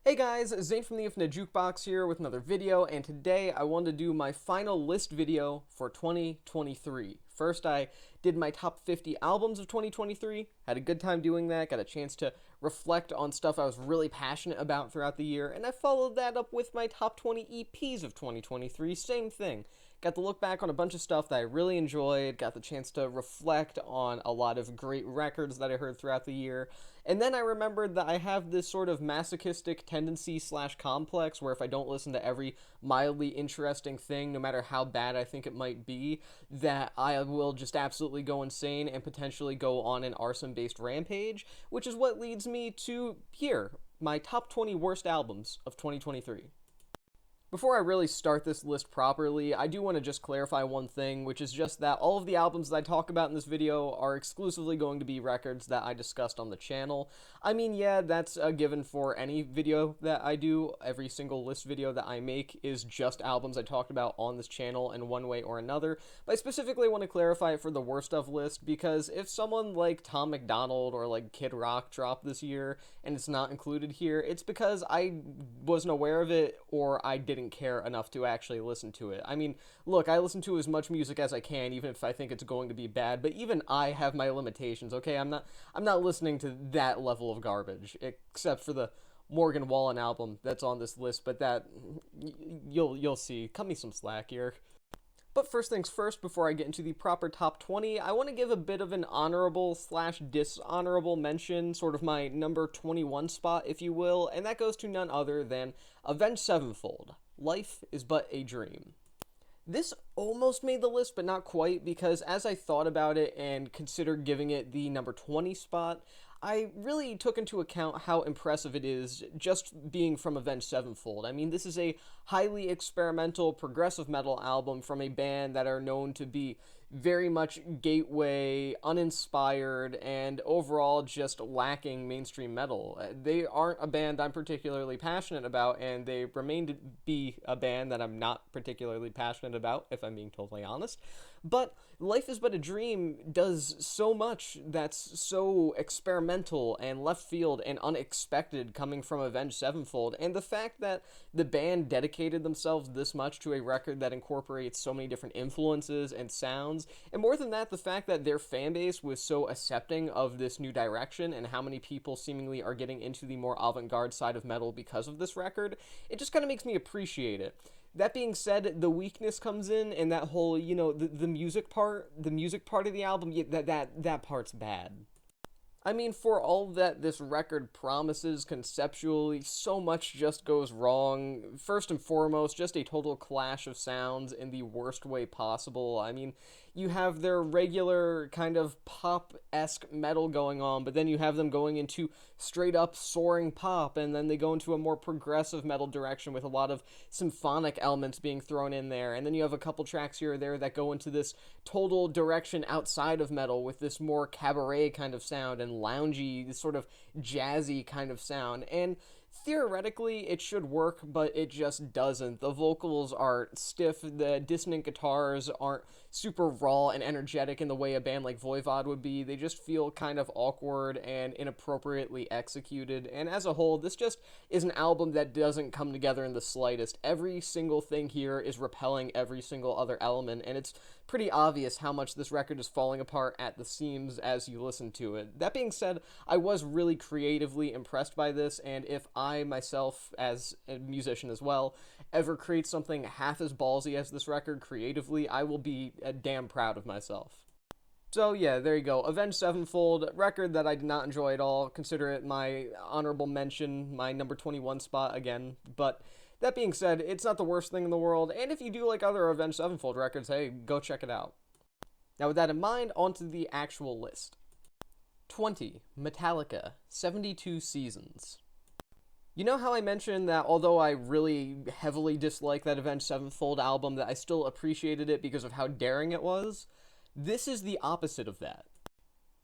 Hey guys, Zane from the Infinite Jukebox here with another video, and today I wanted to do my final list video for 2023. First, I did my top 50 albums of 2023, had a good time doing that, got a chance to reflect on stuff I was really passionate about throughout the year, and I followed that up with my top 20 EPs of 2023, same thing. Got to look back on a bunch of stuff that I really enjoyed, got the chance to reflect on a lot of great records that I heard throughout the year, and then I remembered that I have this sort of masochistic tendency slash complex where if I don't listen to every mildly interesting thing, no matter how bad I think it might be, that I will just absolutely go insane and potentially go on an arson-based rampage, which is what leads me to here, my top 20 worst albums of 2023. Before I really start this list properly, I do want to just clarify one thing, which is just that all of the albums that I talk about in this video are exclusively going to be records that I discussed on the channel. I mean, yeah, that's a given for any video that I do. Every single list video that I make is just albums I talked about on this channel in one way or another, but I specifically want to clarify it for the worst of list, because if someone like Tom McDonald or like Kid Rock dropped this year and it's not included here, it's because I wasn't aware of it or I didn't care enough to actually listen to it. I mean, look, I listen to as much music as I can, even if I think it's going to be bad, but even I have my limitations, okay? I'm not listening to that level of garbage, except for the Morgan Wallen album that's on this list, but that, you'll see. Cut me some slack here. But first things first, before I get into the proper top 20, I want to give a bit of an honorable slash dishonorable mention, sort of my number 21 spot, if you will, and that goes to none other than Avenged Sevenfold. Life is but a dream. This almost made the list, but not quite, because as I thought about it and considered giving it the number 20 spot, I really took into account how impressive it is just being from Avenged Sevenfold. I mean, this is a highly experimental progressive metal album from a band that are known to be very much gateway, uninspired, and overall just lacking mainstream metal. They aren't a band I'm particularly passionate about, and they remain to be a band that I'm not particularly passionate about, if I'm being totally honest. But Life is But a Dream does so much that's so experimental and left field and unexpected coming from Avenged Sevenfold, and the fact that the band dedicated themselves this much to a record that incorporates so many different influences and sounds, and more than that, the fact that their fan base was so accepting of this new direction and how many people seemingly are getting into the more avant-garde side of metal because of this record, it just kind of makes me appreciate it. That being said, the weakness comes in that whole, the music part of the album, yeah, that part's bad. I mean, for all that this record promises conceptually, so much just goes wrong. First and foremost, just a total clash of sounds in the worst way possible. I mean, you have their regular kind of pop-esque metal going on, but then you have them going into straight-up soaring pop, and then they go into a more progressive metal direction with a lot of symphonic elements being thrown in there, and then you have a couple tracks here or there that go into this total direction outside of metal with this more cabaret kind of sound and loungy, this sort of jazzy kind of sound, and theoretically it should work, but it just doesn't. The vocals are stiff, the dissonant guitars aren't super raw and energetic in the way a band like Voivod would be. They just feel kind of awkward and inappropriately executed, and as a whole, this just is an album that doesn't come together in the slightest. Every single thing here is repelling every single other element, and it's pretty obvious how much this record is falling apart at the seams as you listen to it. That being said, I was really creatively impressed by this, and if I myself, as a musician as well, ever create something half as ballsy as this record creatively, I will be damn proud of myself. So yeah, there you go. Avenged Sevenfold, record that I did not enjoy at all. Consider it my honorable mention, my number 21 spot again, but that being said, it's not the worst thing in the world, and if you do like other Avenged Sevenfold records, hey, go check it out. Now with that in mind, onto the actual list. 20. Metallica, 72 Seasons. You know how I mentioned that although I really heavily dislike that Avenged Sevenfold album, that I still appreciated it because of how daring it was? This is the opposite of that.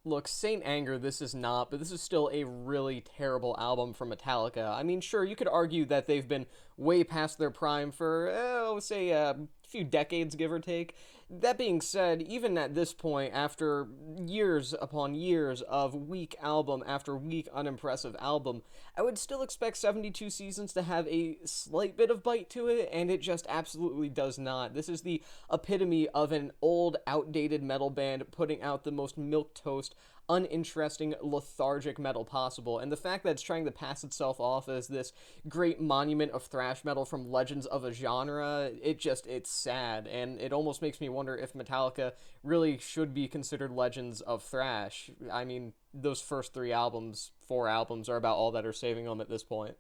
Look, Saint Anger this is not, but this is still a really terrible album from Metallica. I mean, sure, you could argue that they've been way past their prime for, say, few decades, give or take. That being said, even at this point, after years upon years of weak album after weak unimpressive album, I would still expect 72 Seasons to have a slight bit of bite to it, and it just absolutely does not. This is the epitome of an old, outdated metal band putting out the most milquetoast, uninteresting, lethargic metal possible, and the fact that it's trying to pass itself off as this great monument of thrash metal from legends of a genre, it's sad, and it almost makes me wonder if Metallica really should be considered legends of thrash. I mean, those first four albums are about all that are saving them at this point.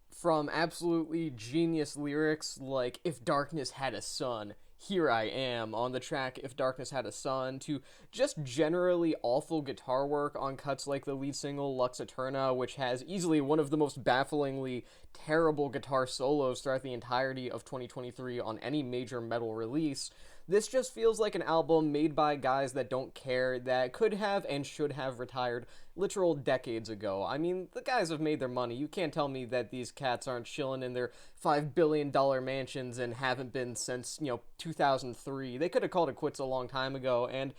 From absolutely genius lyrics like "If Darkness Had a Sun," "Here I Am" on the track "If Darkness Had a Sun," to just generally awful guitar work on cuts like the lead single "Lux Eterna," which has easily one of the most bafflingly terrible guitar solos throughout the entirety of 2023 on any major metal release. This just feels like an album made by guys that don't care, that could have and should have retired literal decades ago. I mean, the guys have made their money. You can't tell me that these cats aren't chilling in their $5 billion mansions and haven't been since, 2003. They could have called it quits a long time ago, and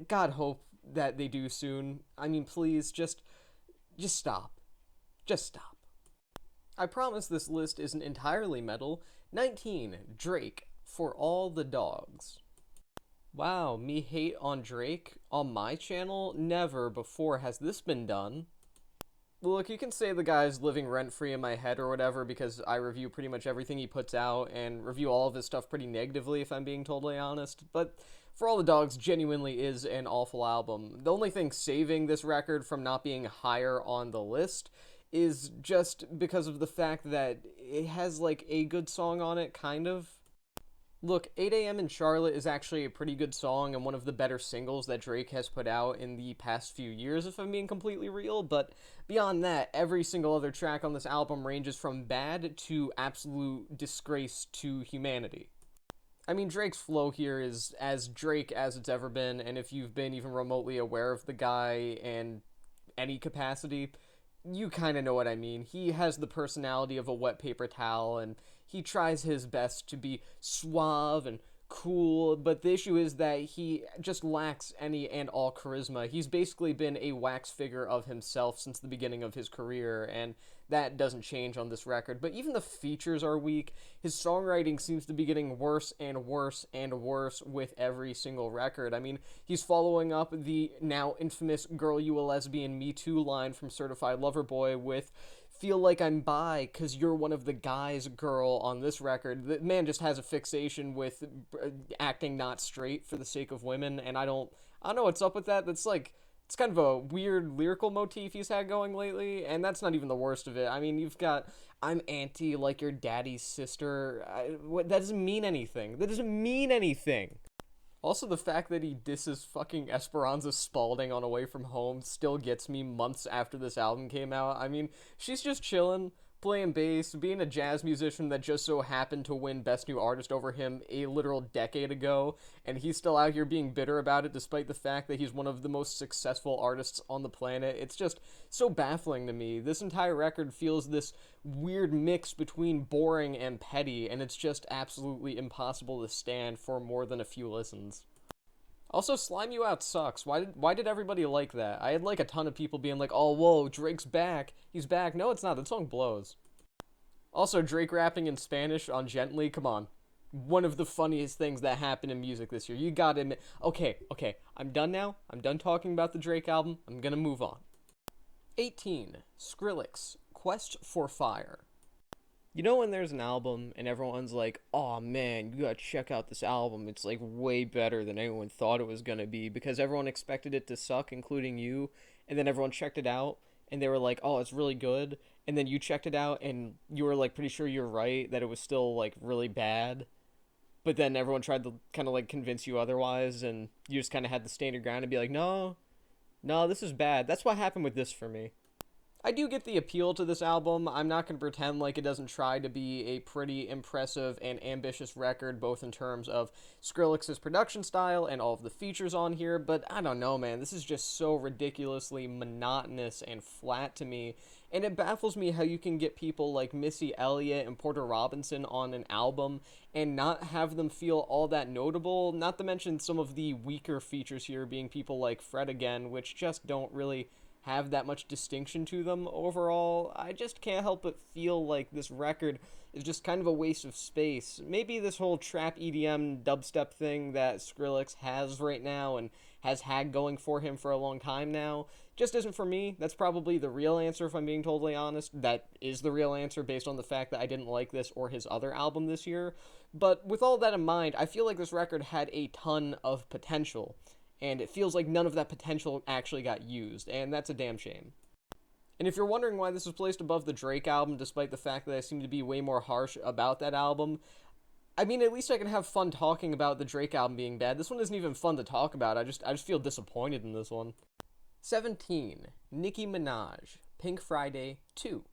God hope that they do soon. I mean, please, just stop. Just stop. I promise this list isn't entirely metal. 19, Drake, "For All the Dogs." Wow, me hate on Drake on my channel? Never before has this been done. Look, you can say the guy's living rent-free in my head or whatever because I review pretty much everything he puts out and review all of his stuff pretty negatively if I'm being totally honest, but For All the Dogs genuinely is an awful album. The only thing saving this record from not being higher on the list is just because of the fact that it has like a good song on it, kind of. Look, 8 a.m. in Charlotte is actually a pretty good song and one of the better singles that Drake has put out in the past few years, if I'm being completely real, but beyond that, every single other track on this album ranges from bad to absolute disgrace to humanity. I mean, Drake's flow here is as Drake as it's ever been, and if you've been even remotely aware of the guy in any capacity, you kind of know what I mean. He has the personality of a wet paper towel, and he tries his best to be suave and cool, but the issue is that he just lacks any and all charisma. He's basically been a wax figure of himself since the beginning of his career, and that doesn't change on this record. But even the features are weak. His songwriting seems to be getting worse and worse and worse with every single record. I mean, he's following up the now infamous "Girl, You a Lesbian, Me Too" line from Certified Lover Boy with "Feel Like I'm Bi, 'Cause You're One of the Guys, Girl" on this record. The man just has a fixation with acting not straight for the sake of women, and I don't know what's up with that. That's like, it's kind of a weird lyrical motif he's had going lately, and that's not even the worst of it. I mean, you've got "I'm anti like your daddy's sister." That doesn't mean anything. That doesn't mean anything. Also, the fact that he disses fucking Esperanza Spalding on "Away From Home" still gets me months after this album came out. I mean, she's just chilling, playing bass, being a jazz musician that just so happened to win Best New Artist over him a literal decade ago, and he's still out here being bitter about it despite the fact that he's one of the most successful artists on the planet. It's just so baffling to me. This entire record feels this weird mix between boring and petty, and it's just absolutely impossible to stand for more than a few listens. Also, "Slime You Out" sucks. Why did everybody like that? I had like a ton of people being like, "Oh, whoa, Drake's back. He's back." No, it's not. That song blows. Also, Drake rapping in Spanish on "Gently." Come on. One of the funniest things that happened in music this year. You gotta admit. Okay. I'm done now. I'm done talking about the Drake album. I'm gonna move on. 18. Skrillex, "Quest for Fire." You know when there's an album and everyone's like, "Oh man, you gotta check out this album. It's like way better than anyone thought it was gonna be," because everyone expected it to suck, including you, and then everyone checked it out and they were like, "Oh, it's really good," and then you checked it out and you were like pretty sure you're right that it was still like really bad, but then everyone tried to kind of like convince you otherwise, and you just kind of had to stand your ground and be like, "No, this is bad." That's what happened with this for me. I do get the appeal to this album. I'm not going to pretend like it doesn't try to be a pretty impressive and ambitious record, both in terms of Skrillex's production style and all of the features on here, but I don't know, man. This is just so ridiculously monotonous and flat to me, and it baffles me how you can get people like Missy Elliott and Porter Robinson on an album and not have them feel all that notable, not to mention some of the weaker features here being people like Fred Again, which just don't really have that much distinction to them overall. I just can't help but feel like this record is just kind of a waste of space. Maybe this whole trap EDM dubstep thing that Skrillex has right now and has had going for him for a long time now just isn't for me. That's probably the real answer, if I'm being totally honest. That is the real answer based on the fact that I didn't like this or his other album this year. But with all that in mind, I feel like this record had a ton of potential, and it feels like none of that potential actually got used, and that's a damn shame. And if you're wondering why this was placed above the Drake album, despite the fact that I seem to be way more harsh about that album, I mean, at least I can have fun talking about the Drake album being bad. This one isn't even fun to talk about. I just feel disappointed in this one. 17. Nicki Minaj, Pink Friday 2.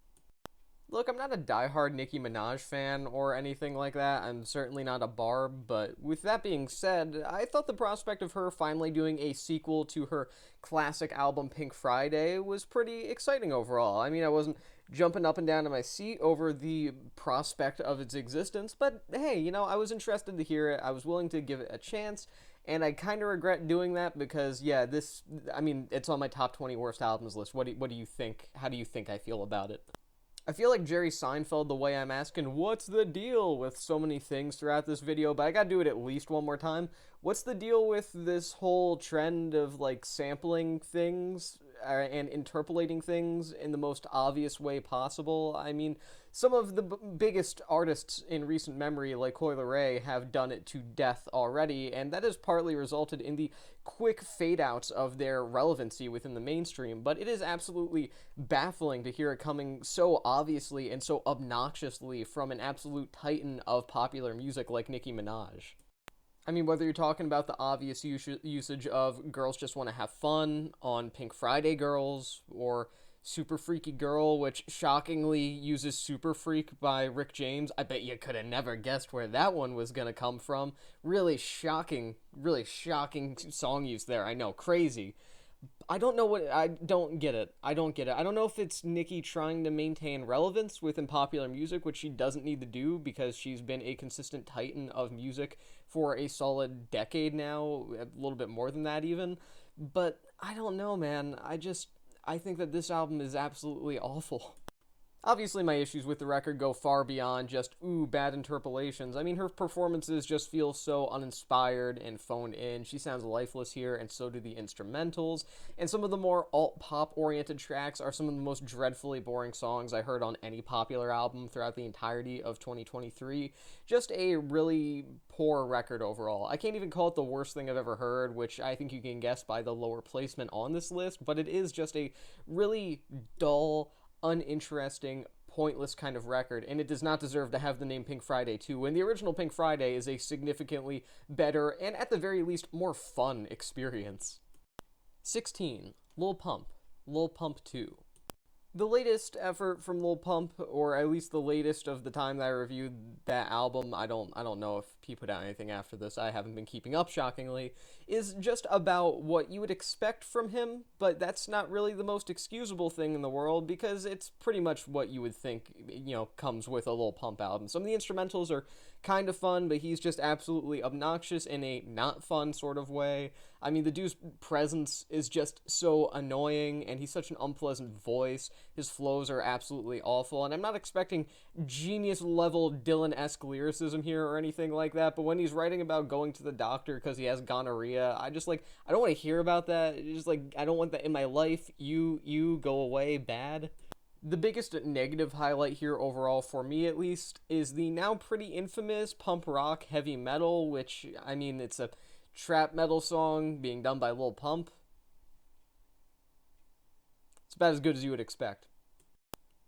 Look, I'm not a diehard Nicki Minaj fan or anything like that. I'm certainly not a Barb, but with that being said, I thought the prospect of her finally doing a sequel to her classic album Pink Friday was pretty exciting overall. I mean, I wasn't jumping up and down in my seat over the prospect of its existence, but hey, you know, I was interested to hear it. I was willing to give it a chance, and I kind of regret doing that because, yeah, I mean, it's on my top 20 worst albums list. What do you think? How do you think I feel about it? I feel like Jerry Seinfeld the way I'm asking, what's the deal with so many things throughout this video, but I gotta do it at least one more time. What's the deal with this whole trend of, like, sampling things and interpolating things in the most obvious way possible? I mean, some of the biggest artists in recent memory, like Coi Leray, have done it to death already, and that has partly resulted in the quick fade-outs of their relevancy within the mainstream, but it is absolutely baffling to hear it coming so obviously and so obnoxiously from an absolute titan of popular music like Nicki Minaj. I mean, whether you're talking about the obvious usage of Girls Just Want to Have Fun on Pink Friday Girls, or Super Freaky Girl, which shockingly uses Super Freak by Rick James. I bet you could have never guessed where that one was going to come from. Really shocking song use there. I know, crazy. I don't get it. I don't know if it's Nicki trying to maintain relevance within popular music, which she doesn't need to do because she's been a consistent titan of music for a solid decade now, a little bit more than that even. But I don't know, man. I think that this album is absolutely awful. Obviously, my issues with the record go far beyond just, ooh, bad interpolations. I mean, her performances just feel so uninspired and phoned in. She sounds lifeless here, and so do the instrumentals. And some of the more alt-pop-oriented tracks are some of the most dreadfully boring songs I heard on any popular album throughout the entirety of 2023. Just a really poor record overall. I can't even call it the worst thing I've ever heard, which I think you can guess by the lower placement on this list, but it is just a really dull, uninteresting, pointless kind of record, and it does not deserve to have the name Pink Friday 2, when the original Pink Friday is a significantly better, and at the very least, more fun experience. 16. Lil Pump. Lil Pump 2. The latest effort from Lil Pump, or at least the latest of the time that I reviewed that album, I don't know if he put out anything after this, I haven't been keeping up shockingly, is just about what you would expect from him, but that's not really the most excusable thing in the world, because it's pretty much what you would think, you know, comes with a Lil Pump album. Some of the instrumentals are kind of fun, but he's just absolutely obnoxious in a not fun sort of way. I mean, the dude's presence is just so annoying, and he's such an unpleasant voice. His flows are absolutely awful, and I'm not expecting genius-level Dylan-esque lyricism here or anything like that, but when he's writing about going to the doctor because he has gonorrhea, I don't want to hear about that. It's just, like, I don't want that in my life. You go away, bad. The biggest negative highlight here overall, for me at least, is the now pretty infamous pump rock heavy metal, which, I mean, it's a trap metal song being done by Lil Pump. It's about as good as you would expect.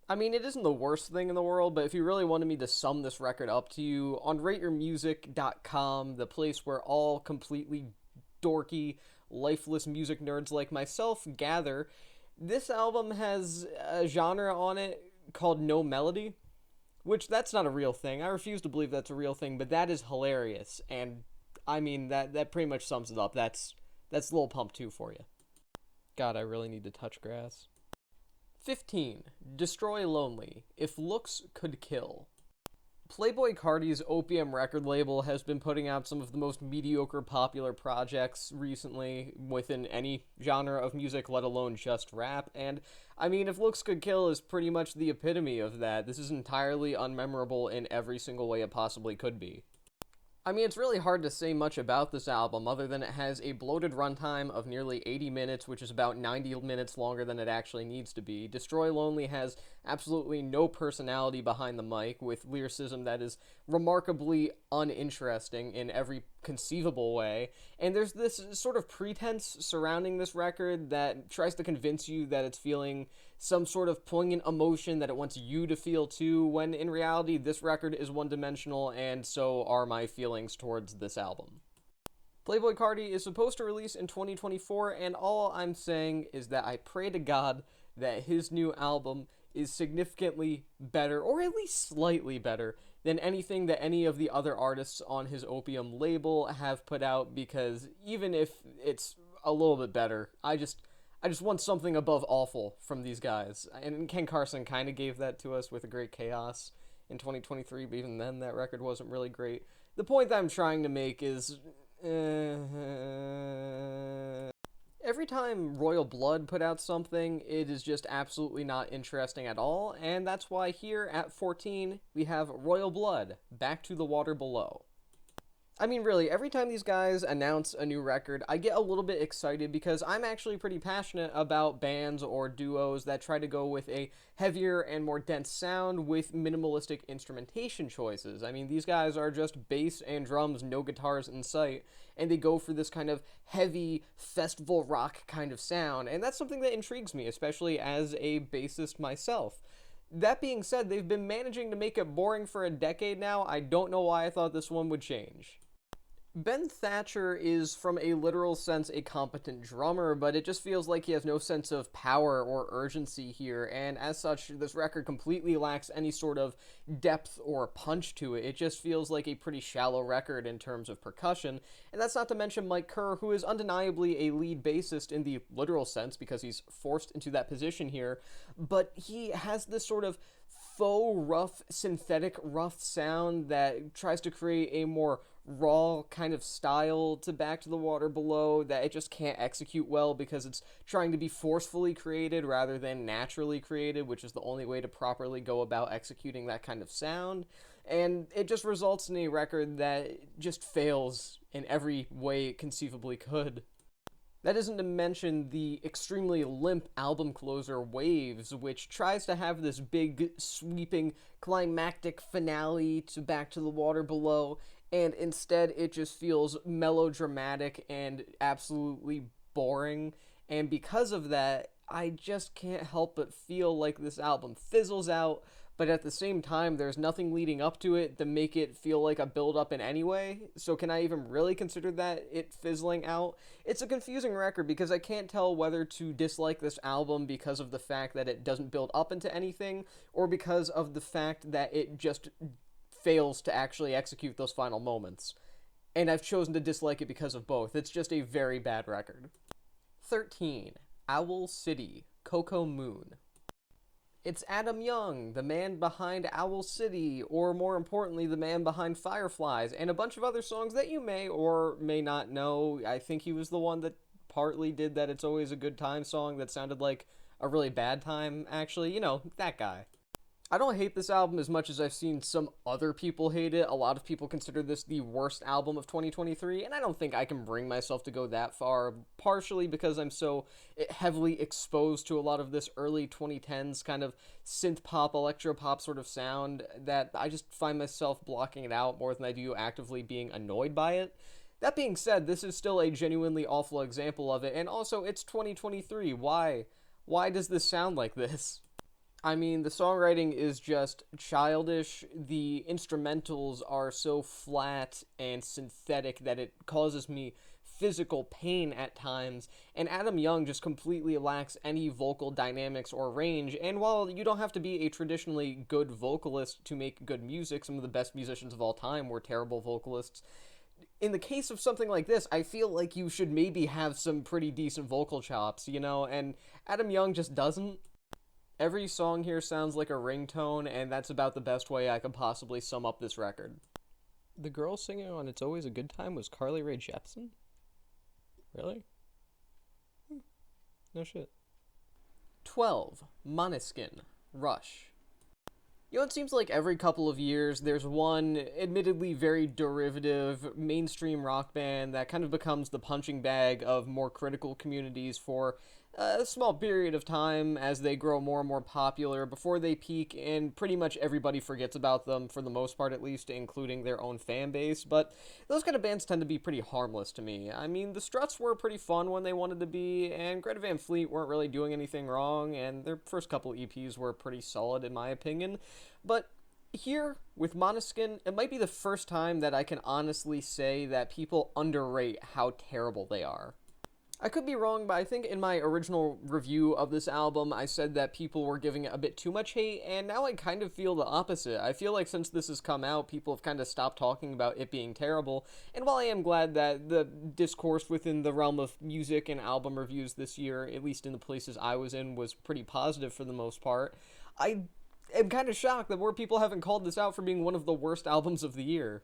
I mean, it isn't the worst thing in the world, but if you really wanted me to sum this record up to you, on rateyourmusic.com, the place where all completely dorky, lifeless music nerds like myself gather, This album has a genre on it called no melody, which that's not a real thing. I refuse to believe that's a real thing, but that is hilarious. And I mean that pretty much sums it up. That's Lil Pump 2 for you. God, I really need to touch grass. 15. Destroy Lonely. If Looks Could Kill. Playboi Carti's Opium record label has been putting out some of the most mediocre popular projects recently within any genre of music, let alone just rap, and I mean, If Looks Could Kill is pretty much the epitome of that. This is entirely unmemorable in every single way it possibly could be. I mean, it's really hard to say much about this album other than it has a bloated runtime of nearly 80 minutes, which is about 90 minutes longer than it actually needs to be. Destroy Lonely has absolutely no personality behind the mic, with lyricism that is remarkably uninteresting in every conceivable way, and there's this sort of pretense surrounding this record that tries to convince you that it's feeling some sort of poignant emotion that it wants you to feel too, when in reality this record is one-dimensional, and so are my feelings towards this album. Playboi Carti is supposed to release in 2024, and all I'm saying is that I pray to God that his new album is significantly better, or at least slightly better, than anything that any of the other artists on his Opium label have put out, because even if it's a little bit better, I just want something above awful from these guys. And Ken Carson kind of gave that to us with A Great Chaos in 2023, but even then that record wasn't really great. The point that I'm trying to make is every time Royal Blood put out something, it is just absolutely not interesting at all, and that's why here at 14, we have Royal Blood, Back to the Water Below. I mean, really, every time these guys announce a new record, I get a little bit excited because I'm actually pretty passionate about bands or duos that try to go with a heavier and more dense sound with minimalistic instrumentation choices. I mean, these guys are just bass and drums, no guitars in sight, and they go for this kind of heavy festival rock kind of sound, and that's something that intrigues me, especially as a bassist myself. That being said, they've been managing to make it boring for a decade now. I don't know why I thought this one would change. Ben Thatcher is, from a literal sense, a competent drummer, but it just feels like he has no sense of power or urgency here, and as such, this record completely lacks any sort of depth or punch to it. It just feels like a pretty shallow record in terms of percussion, and that's not to mention Mike Kerr, who is undeniably a lead bassist in the literal sense, because he's forced into that position here, but he has this sort of faux rough, synthetic rough sound that tries to create a more raw kind of style to Back to the Water Below that it just can't execute well because it's trying to be forcefully created rather than naturally created, which is the only way to properly go about executing that kind of sound. And it just results in a record that just fails in every way it conceivably could. That isn't to mention the extremely limp album closer Waves, which tries to have this big, sweeping, climactic finale to Back to the Water Below, and instead it just feels melodramatic and absolutely boring, and because of that, I just can't help but feel like this album fizzles out, but at the same time, there's nothing leading up to it to make it feel like a build-up in any way, so can I even really consider that it fizzling out? It's a confusing record because I can't tell whether to dislike this album because of the fact that it doesn't build up into anything, or because of the fact that it just fails to actually execute those final moments. And I've chosen to dislike it because of both. It's just a very bad record. 13. Owl City, Coco Moon. It's Adam Young, the man behind Owl City, or more importantly, the man behind Fireflies, and a bunch of other songs that you may or may not know. I think he was the one that partly did that It's Always a Good Time song that sounded like a really bad time, actually. You know, that guy. I don't hate this album as much as I've seen some other people hate it. A lot of people consider this the worst album of 2023, and I don't think I can bring myself to go that far, partially because I'm so heavily exposed to a lot of this early 2010s kind of synth-pop, electro-pop sort of sound that I just find myself blocking it out more than I do actively being annoyed by it. That being said, this is still a genuinely awful example of it, and also, it's 2023. Why? Why does this sound like this? I mean, the songwriting is just childish, the instrumentals are so flat and synthetic that it causes me physical pain at times, and Adam Young just completely lacks any vocal dynamics or range. And while you don't have to be a traditionally good vocalist to make good music, some of the best musicians of all time were terrible vocalists. In the case of something like this, I feel like you should maybe have some pretty decent vocal chops, you know, and Adam Young just doesn't. Every song here sounds like a ringtone, and that's about the best way I could possibly sum up this record. The girl singing on It's Always a Good Time was Carly Rae Jepsen? Really? No shit. 12. Måneskin, Rush. You know, it seems like every couple of years there's one admittedly very derivative mainstream rock band that kind of becomes the punching bag of more critical communities for a small period of time as they grow more and more popular before they peak, and pretty much everybody forgets about them, for the most part at least, including their own fan base. But those kind of bands tend to be pretty harmless to me. I mean, the Struts were pretty fun when they wanted to be, and Greta Van Fleet weren't really doing anything wrong, and their first couple EPs were pretty solid in my opinion. But here, with Måneskin, it might be the first time that I can honestly say that people underrate how terrible they are. I could be wrong, but I think in my original review of this album, I said that people were giving it a bit too much hate, and now I kind of feel the opposite. I feel like since this has come out, people have kind of stopped talking about it being terrible, and while I am glad that the discourse within the realm of music and album reviews this year, at least in the places I was in, was pretty positive for the most part, I am kind of shocked that more people haven't called this out for being one of the worst albums of the year.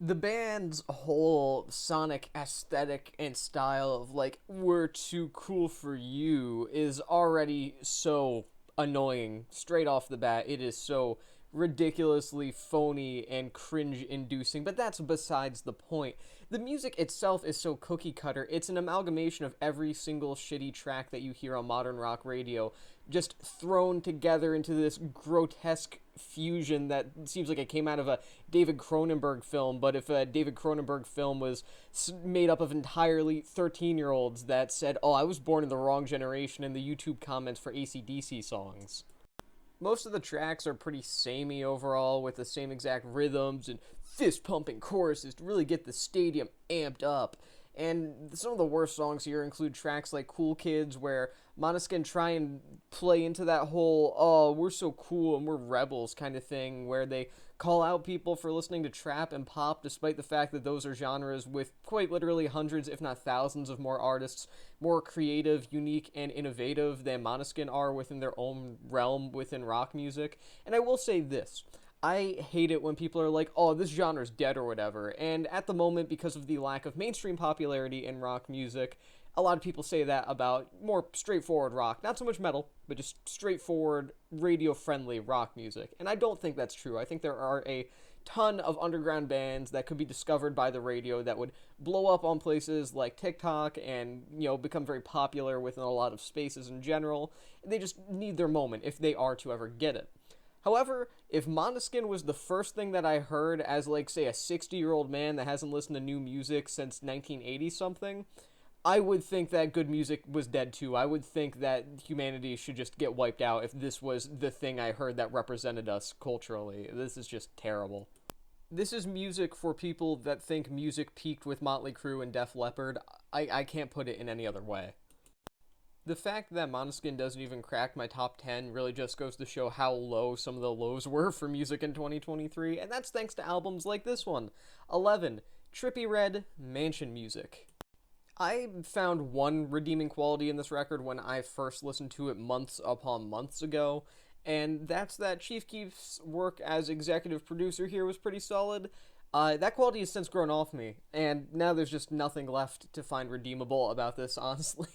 The band's whole sonic aesthetic and style of, like, we're too cool for you is already so annoying. Straight off the bat, it is so ridiculously phony and cringe-inducing, but that's besides the point. The music itself is so cookie-cutter. It's an amalgamation of every single shitty track that you hear on modern rock radio, just thrown together into this grotesque fusion that seems like it came out of a David Cronenberg film, but if a David Cronenberg film was made up of entirely 13-year-olds that said, oh, I was born in the wrong generation, in the YouTube comments for AC/DC songs. Most of the tracks are pretty samey overall, with the same exact rhythms and fist-pumping choruses to really get the stadium amped up. And some of the worst songs here include tracks like Cool Kids, where Måneskin try and play into that whole, oh, we're so cool and we're rebels kind of thing, where they call out people for listening to trap and pop, despite the fact that those are genres with quite literally hundreds, if not thousands, of more artists, more creative, unique, and innovative than Måneskin are within their own realm within rock music. And I will say this. I hate it when people are like, oh, this genre's dead or whatever, and at the moment, because of the lack of mainstream popularity in rock music, a lot of people say that about more straightforward rock, not so much metal, but just straightforward, radio-friendly rock music, and I don't think that's true. I think there are a ton of underground bands that could be discovered by the radio that would blow up on places like TikTok and, you know, become very popular within a lot of spaces in general. They just need their moment if they are to ever get it. However, if Måneskin was the first thing that I heard as, like, say, a 60-year-old man that hasn't listened to new music since 1980-something, I would think that good music was dead too. I would think that humanity should just get wiped out if this was the thing I heard that represented us culturally. This is just terrible. This is music for people that think music peaked with Motley Crue and Def Leppard. I can't put it in any other way. The fact that Måneskin doesn't even crack my top 10 really just goes to show how low some of the lows were for music in 2023, and that's thanks to albums like this one. 11. Trippie Redd, Mansion Music. I found one redeeming quality in this record when I first listened to it months upon months ago, and that's that Chief Keef's work as executive producer here was pretty solid. That quality has since grown off me, and now there's just nothing left to find redeemable about this, honestly.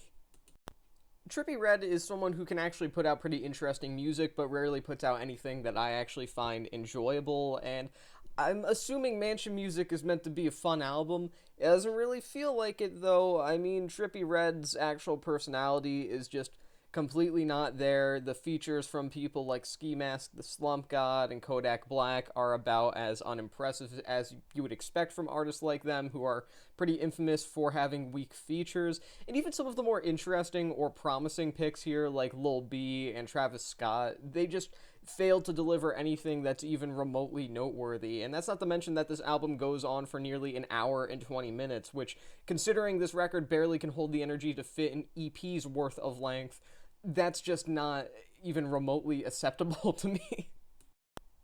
Trippie Redd is someone who can actually put out pretty interesting music, but rarely puts out anything that I actually find enjoyable, and I'm assuming Mansion Music is meant to be a fun album. It doesn't really feel like it, though. I mean, Trippie Redd's actual personality is just completely not there. The features from people like Ski Mask, the Slump God, and Kodak Black are about as unimpressive as you would expect from artists like them, who are pretty infamous for having weak features. And even some of the more interesting or promising picks here, like Lil B and Travis Scott, failed to deliver anything that's even remotely noteworthy. And that's not to mention that this album goes on for nearly an hour and 20 minutes, which, considering this record barely can hold the energy to fit an EP's worth of length, that's just not even remotely acceptable to me.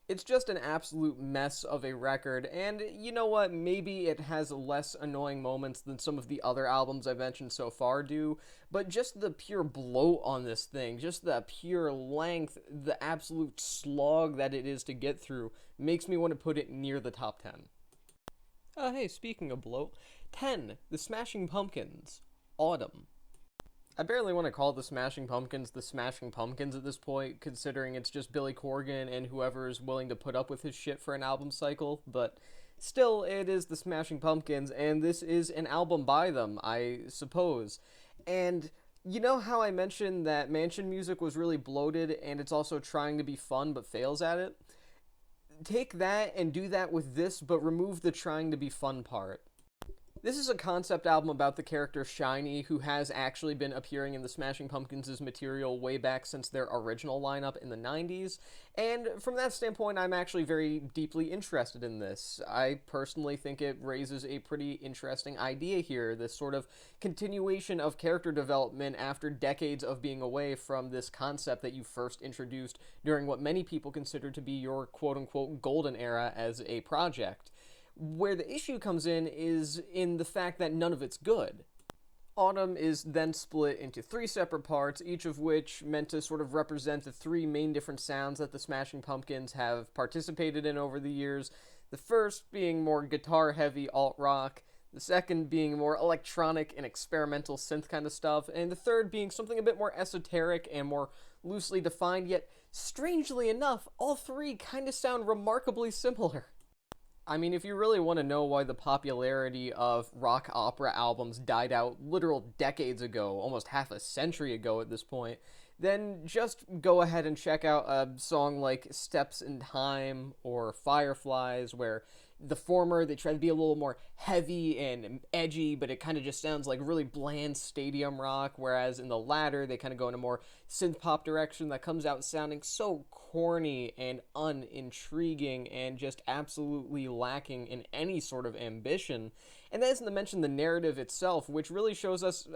It's just an absolute mess of a record, and you know what, maybe it has less annoying moments than some of the other albums I've mentioned so far do, but just the pure bloat on this thing, just the pure length, the absolute slog that it is to get through, makes me want to put it near the top 10. Hey, speaking of bloat, 10, The Smashing Pumpkins, Autumn. I barely want to call the Smashing Pumpkins at this point, considering it's just Billy Corgan and whoever is willing to put up with his shit for an album cycle, but still, it is the Smashing Pumpkins, and this is an album by them, I suppose. And you know how I mentioned that Mansion music was really bloated, and it's also trying to be fun but fails at it? Take that and do that with this, but remove the trying to be fun part. This is a concept album about the character Shiny, who has actually been appearing in the Smashing Pumpkins' material way back since their original lineup in the 90s, and from that standpoint, I'm actually very deeply interested in this. I personally think it raises a pretty interesting idea here, this sort of continuation of character development after decades of being away from this concept that you first introduced during what many people consider to be your quote-unquote golden era as a project. Where the issue comes in is in the fact that none of it's good. Autumn is then split into 3 separate parts, each of which meant to sort of represent the 3 main different sounds that the Smashing Pumpkins have participated in over the years. The first being more guitar-heavy alt-rock, the second being more electronic and experimental synth kind of stuff, and the third being something a bit more esoteric and more loosely defined, yet strangely enough, all 3 kind of sound remarkably similar. I mean, if you really want to know why the popularity of rock opera albums died out literal decades ago, almost half a century ago at this point, then just go ahead and check out a song like Steps in Time or Fireflies, where the former, they try to be a little more heavy and edgy, but it kind of just sounds like really bland stadium rock, whereas in the latter, they kind of go in a more synth-pop direction that comes out sounding so corny and unintriguing and just absolutely lacking in any sort of ambition. And that isn't to mention the narrative itself, which really shows us,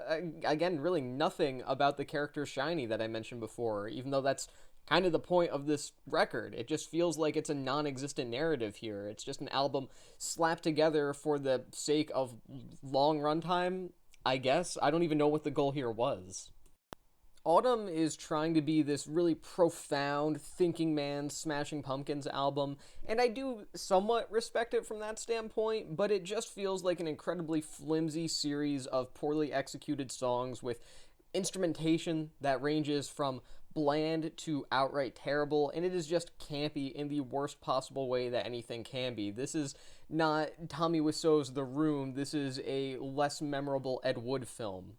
again, really nothing about the character Shiny that I mentioned before, even though that's kind of the point of this record. It just feels like it's a non-existent narrative here. It's just an album slapped together for the sake of long runtime, I guess. I don't even know what the goal here was. Autumn is trying to be this really profound, thinking man's Smashing Pumpkins album, and I do somewhat respect it from that standpoint, but it just feels like an incredibly flimsy series of poorly executed songs with instrumentation that ranges from bland to outright terrible, and it is just campy in the worst possible way that anything can be. This is not Tommy Wiseau's The Room, this is a less memorable Ed Wood film.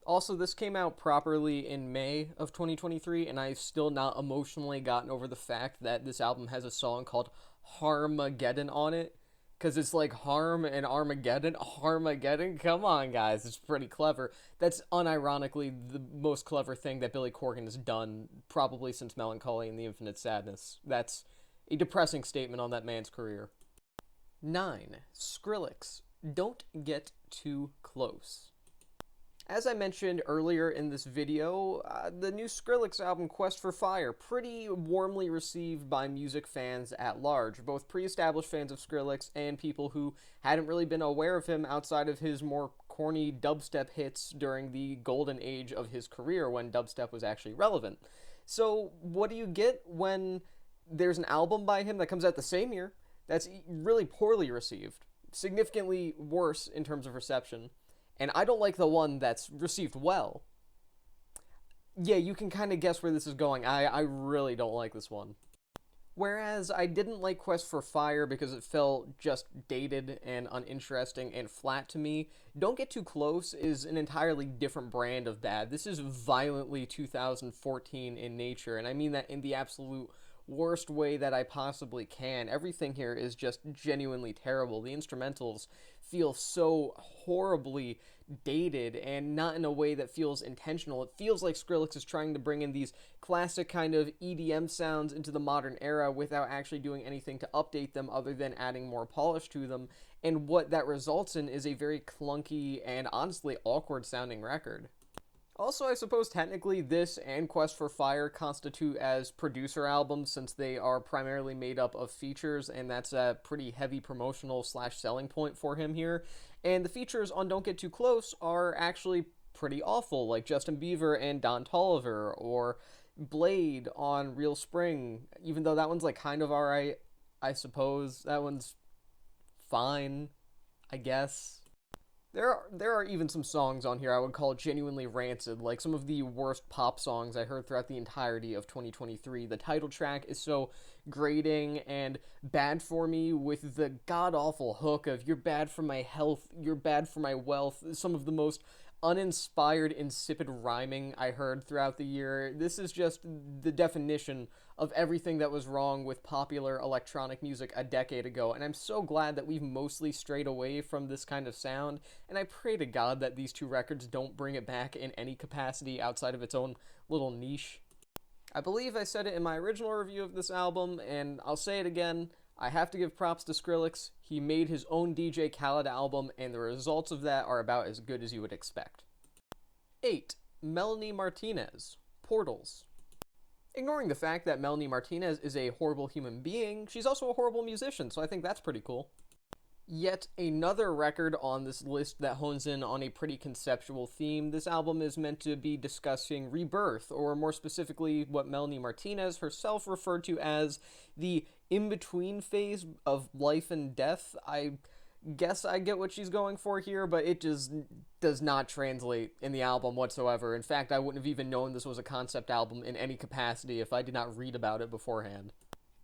Also, this came out properly in May of 2023, and I've still not emotionally gotten over the fact that this album has a song called Harmageddon on it, because it's like Harm and Armageddon. Harmageddon? Come on, guys. It's pretty clever. That's unironically the most clever thing that Billy Corgan has done, probably since Melancholy and the Infinite Sadness. That's a depressing statement on that man's career. 9. Skrillex. Don't Get Too Close. As I mentioned earlier in this video, the new Skrillex album, Quest for Fire, pretty warmly received by music fans at large, both pre-established fans of Skrillex and people who hadn't really been aware of him outside of his more corny dubstep hits during the golden age of his career when dubstep was actually relevant. So what do you get when there's an album by him that comes out the same year that's really poorly received, significantly worse in terms of reception? And I don't like the one that's received well. Yeah, you can kind of guess where this is going. I really don't like this one. Whereas I didn't like Quest for Fire because it felt just dated and uninteresting and flat to me, Don't Get Too Close is an entirely different brand of bad. This is violently 2014 in nature, and I mean that in the absolute worst way that I possibly can. Everything here is just genuinely terrible. The instrumentals feel so horribly dated and not in a way that feels intentional. It feels like Skrillex is trying to bring in these classic kind of EDM sounds into the modern era without actually doing anything to update them other than adding more polish to them. And what that results in is a very clunky and honestly awkward sounding record. Also, I suppose technically this and Quest for Fire constitute as producer albums since they are primarily made up of features, and that's a pretty heavy promotional slash selling point for him here. And the features on Don't Get Too Close are actually pretty awful, like Justin Bieber and Don Toliver, or Blade on Real Spring, even though that one's like kind of alright, I suppose. That one's fine, I guess. There are even some songs on here I would call genuinely rancid, like some of the worst pop songs I heard throughout the entirety of 2023. The title track is so grating and bad for me, with the god-awful hook of "you're bad for my health, you're bad for my wealth," some of the most uninspired, insipid rhyming I heard throughout the year. This is just the definition of everything that was wrong with popular electronic music a decade ago, and I'm so glad that we've mostly strayed away from this kind of sound, and I pray to God that these two records don't bring it back in any capacity outside of its own little niche. I believe I said it in my original review of this album, and I'll say it again, I have to give props to Skrillex. He made his own DJ Khaled album, and the results of that are about as good as you would expect. 8. Melanie Martinez, Portals. Ignoring the fact that Melanie Martinez is a horrible human being, she's also a horrible musician, so I think that's pretty cool. Yet another record on this list that hones in on a pretty conceptual theme. This album is meant to be discussing rebirth, or more specifically, what Melanie Martinez herself referred to as the in-between phase of life and death. I guess I get what she's going for here, but it just does not translate in the album whatsoever. In fact, I wouldn't have even known this was a concept album in any capacity if I did not read about it beforehand.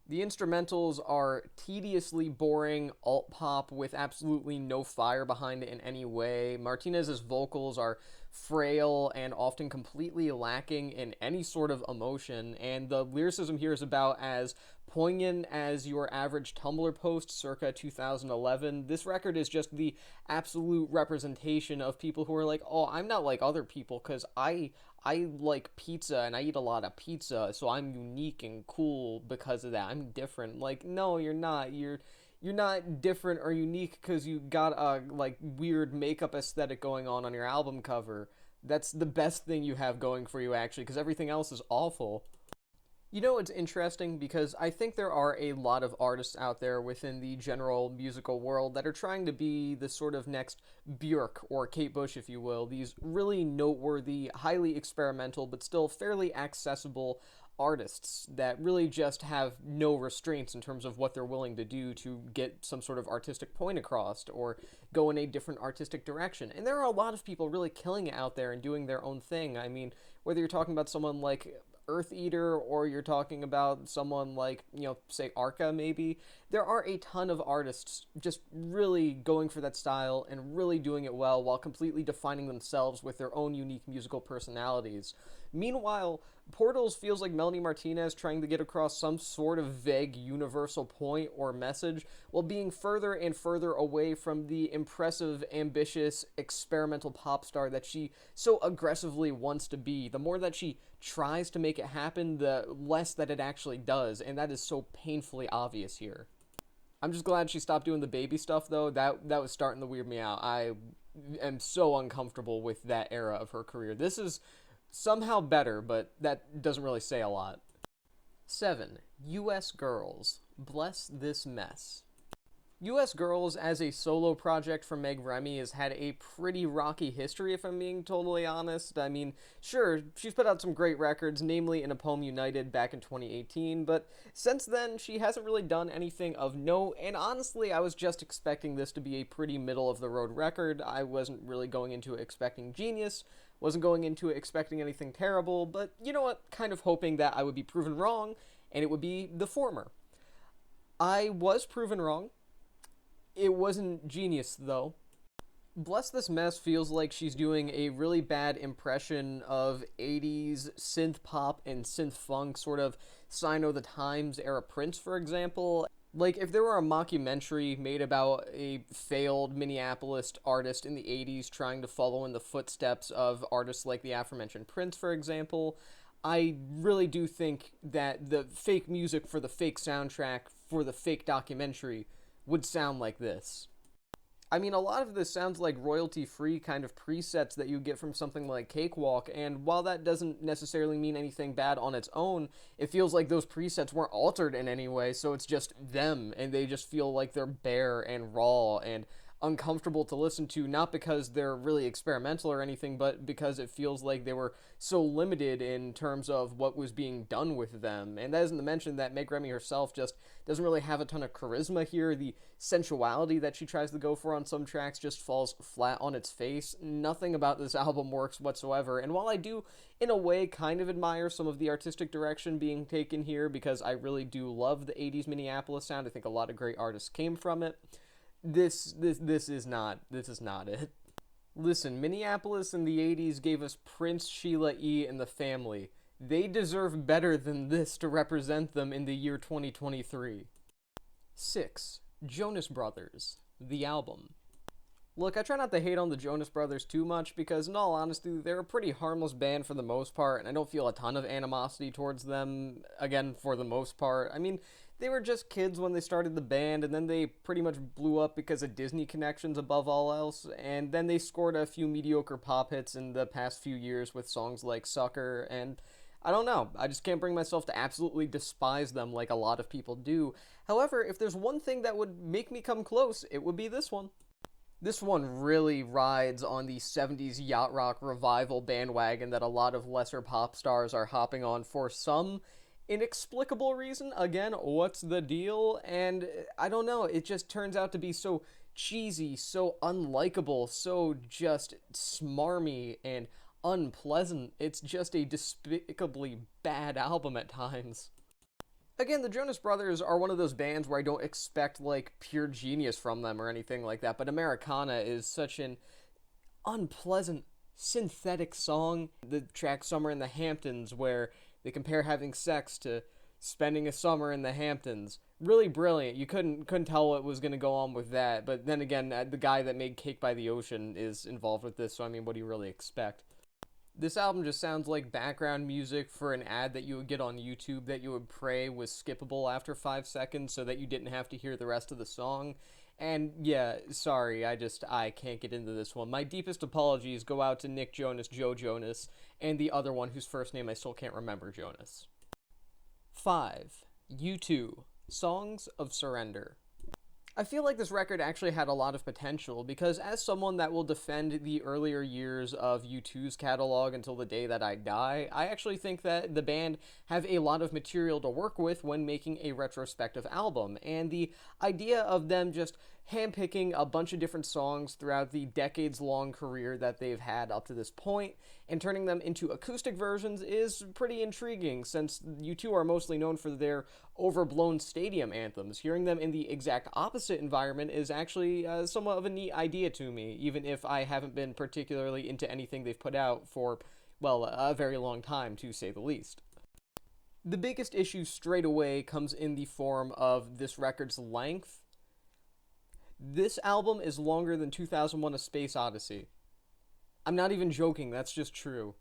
The instrumentals are tediously boring alt-pop with absolutely no fire behind it in any way. Martinez's vocals are frail and often completely lacking in any sort of emotion, and the lyricism here is about as poignant as your average Tumblr post circa 2011. This record is just the absolute representation of people who are like, oh, I'm not like other people because I like pizza and I eat a lot of pizza, so I'm unique and cool because of that. I'm different. Like, no, you're not. You're not different or unique because you got a like weird makeup aesthetic going on your album cover. That's the best thing you have going for you, actually, because everything else is awful. You know, it's interesting because I think there are a lot of artists out there within the general musical world that are trying to be the sort of next Björk or Kate Bush, if you will. These really noteworthy, highly experimental, but still fairly accessible artists that really just have no restraints in terms of what they're willing to do to get some sort of artistic point across or go in a different artistic direction. And there are a lot of people really killing it out there and doing their own thing. I mean, whether you're talking about someone like Earth Eater, or you're talking about someone like, say Arca maybe, there are a ton of artists just really going for that style and really doing it well while completely defining themselves with their own unique musical personalities. Meanwhile, Portals feels like Melanie Martinez trying to get across some sort of vague universal point or message while being further and further away from the impressive, ambitious, experimental pop star that she so aggressively wants to be. The more that she tries to make it happen, the less that it actually does, and that is so painfully obvious here. I'm just glad she stopped doing the baby stuff, though. That was starting to weird me out. I am so uncomfortable with that era of her career. This is somehow better, but that doesn't really say a lot. 7. U.S. Girls. Bless This Mess. U.S. Girls as a solo project from Meg Remy has had a pretty rocky history, if I'm being totally honest. I mean, sure, she's put out some great records, namely In a Poem United back in 2018, but since then, she hasn't really done anything of note, and honestly, I was just expecting this to be a pretty middle-of-the-road record. I wasn't really going into it expecting genius, wasn't going into it expecting anything terrible, but you know what? Kind of hoping that I would be proven wrong, and it would be the former. I was proven wrong. It wasn't genius, though. Bless This Mess feels like she's doing a really bad impression of 80s synth pop and synth funk, sort of Sign o' the Times era Prince, for example. Like, if there were a mockumentary made about a failed Minneapolis artist in the 80s trying to follow in the footsteps of artists like the aforementioned Prince, for example, I really do think that the fake music for the fake soundtrack for the fake documentary would sound like this. I mean, a lot of this sounds like royalty-free kind of presets that you get from something like Cakewalk, and while that doesn't necessarily mean anything bad on its own, it feels like those presets weren't altered in any way, so it's just them, and they just feel like they're bare and raw and uncomfortable to listen to, not because they're really experimental or anything, but because it feels like they were so limited in terms of what was being done with them. And that isn't to mention that Meg Remy herself just doesn't really have a ton of charisma here. The sensuality that she tries to go for on some tracks just falls flat on its face. Nothing about this album works whatsoever. And while I do, in a way, kind of admire some of the artistic direction being taken here, because I really do love the 80s Minneapolis sound, I think a lot of great artists came from it. This is not it. Listen, Minneapolis in the 80s gave us Prince, Sheila E., and the Family. They deserve better than this to represent them in the year 2023. 6. Jonas Brothers, the album. Look, I try not to hate on the Jonas Brothers too much because, in all honesty, they're a pretty harmless band for the most part, and I don't feel a ton of animosity towards them, again, for the most part. I mean, they were just kids when they started the band, and then they pretty much blew up because of Disney connections above all else, and then they scored a few mediocre pop hits in the past few years with songs like Sucker, and I don't know, I just can't bring myself to absolutely despise them like a lot of people do. However, if there's one thing that would make me come close, it would be this one. This one really rides on the 70s yacht rock revival bandwagon that a lot of lesser pop stars are hopping on for some inexplicable reason. Again, what's the deal? And I don't know, it just turns out to be so cheesy, so unlikable, so just smarmy and unpleasant. It's just a despicably bad album at times. Again, the Jonas Brothers are one of those bands where I don't expect, like, pure genius from them or anything like that, but Americana is such an unpleasant, synthetic song. The track Summer in the Hamptons, where they compare having sex to spending a summer in the Hamptons. Really brilliant. You couldn't tell what was going to go on with that, but then again, the guy that made Cake by the Ocean is involved with this, so I mean, what do you really expect? This album just sounds like background music for an ad that you would get on YouTube that you would pray was skippable after 5 seconds so that you didn't have to hear the rest of the song. And yeah, sorry, I can't get into this one. My deepest apologies go out to Nick Jonas, Joe Jonas, and the other one whose first name I still can't remember, Jonas. 5. U2, Songs of Surrender. I feel like this record actually had a lot of potential because as someone that will defend the earlier years of U2's catalog until the day that I die, I actually think that the band have a lot of material to work with when making a retrospective album, and the idea of them just handpicking a bunch of different songs throughout the decades-long career that they've had up to this point and turning them into acoustic versions is pretty intriguing, since U2 are mostly known for their overblown stadium anthems. Hearing them in the exact opposite environment is actually somewhat of a neat idea to me, even if I haven't been particularly into anything they've put out for, well, a very long time, to say the least. The biggest issue straight away comes in the form of this record's length. This album is longer than 2001: A Space Odyssey. I'm not even joking, that's just true.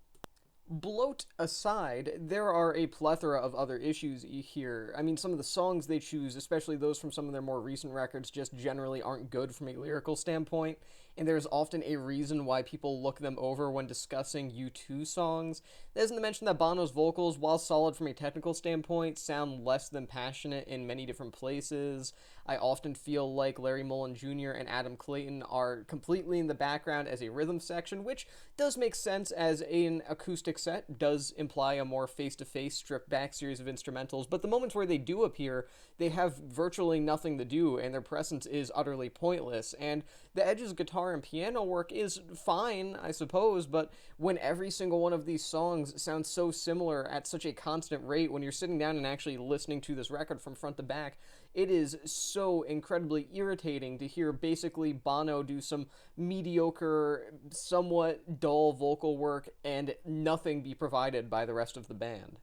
Bloat aside, there are a plethora of other issues here. I mean, some of the songs they choose, especially those from some of their more recent records, just generally aren't good from a lyrical standpoint, and there's often a reason why people look them over when discussing U2 songs. That isn't to mention that Bono's vocals, while solid from a technical standpoint, sound less than passionate in many different places. I often feel like Larry Mullen Jr. and Adam Clayton are completely in the background as a rhythm section, which does make sense as an acoustic set does imply a more face-to-face, stripped-back series of instrumentals, but the moments where they do appear, they have virtually nothing to do, and their presence is utterly pointless, and the Edge's guitar and piano work is fine, I suppose, but when every single one of these songs sounds so similar at such a constant rate, when you're sitting down and actually listening to this record from front to back, it is so incredibly irritating to hear basically Bono do some mediocre, somewhat dull vocal work and nothing be provided by the rest of the band.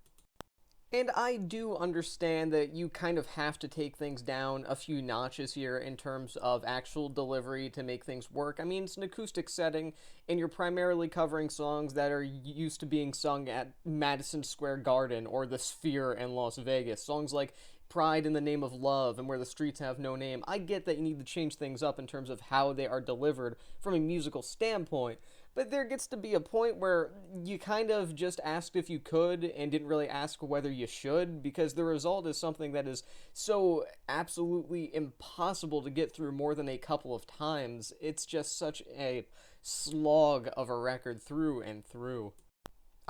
And I do understand that you kind of have to take things down a few notches here in terms of actual delivery to make things work. I mean, it's an acoustic setting, and you're primarily covering songs that are used to being sung at Madison Square Garden or the Sphere in Las Vegas. Songs like Pride in the Name of Love and Where the Streets Have No Name. I get that you need to change things up in terms of how they are delivered from a musical standpoint, but there gets to be a point where you kind of just asked if you could and didn't really ask whether you should, because the result is something that is so absolutely impossible to get through more than a couple of times. It's just such a slog of a record through and through.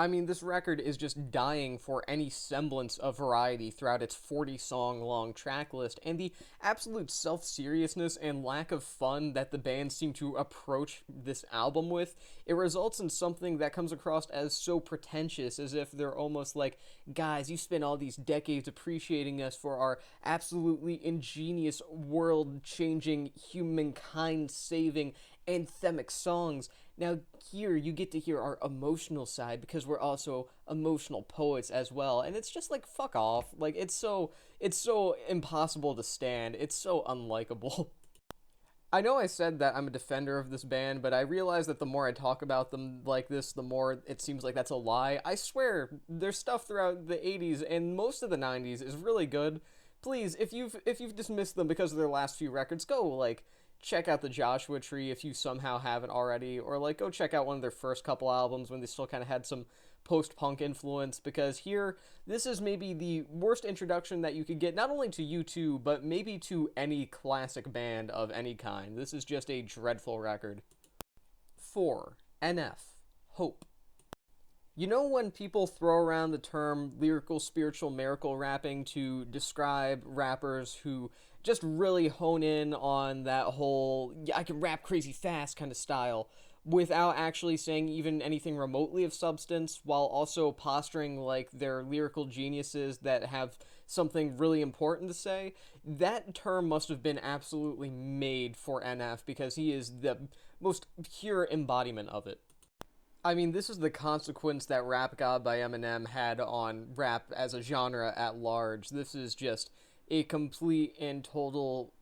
I mean, this record is just dying for any semblance of variety throughout its 40-song-long track list, and the absolute self-seriousness and lack of fun that the band seem to approach this album with, it results in something that comes across as so pretentious, as if they're almost like, guys, you spent all these decades appreciating us for our absolutely ingenious, world-changing, humankind-saving, anthemic songs. Now, here you get to hear our emotional side because we're also emotional poets as well, and it's just like, fuck off. Like, it's so impossible to stand. It's so unlikable. I know I said that I'm a defender of this band, but I realize that the more I talk about them like this, the more it seems like that's a lie. I swear, their stuff throughout the 80s and most of the 90s is really good. Please, if you've dismissed them because of their last few records, go, like, check out the Joshua Tree if you somehow haven't already, or like go check out one of their first couple albums when they still kind of had some post-punk influence, because here, this is maybe the worst introduction that you could get, not only to U2, but maybe to any classic band of any kind. This is just a dreadful record. 4. NF. Hope. You know when people throw around the term lyrical, spiritual, miracle rapping to describe rappers who just really hone in on that whole, yeah, I can rap crazy fast kind of style, without actually saying even anything remotely of substance, while also posturing like they're lyrical geniuses that have something really important to say? That term must have been absolutely made for NF, because he is the most pure embodiment of it. I mean, this is the consequence that Rap God by Eminem had on rap as a genre at large. This is just a complete and total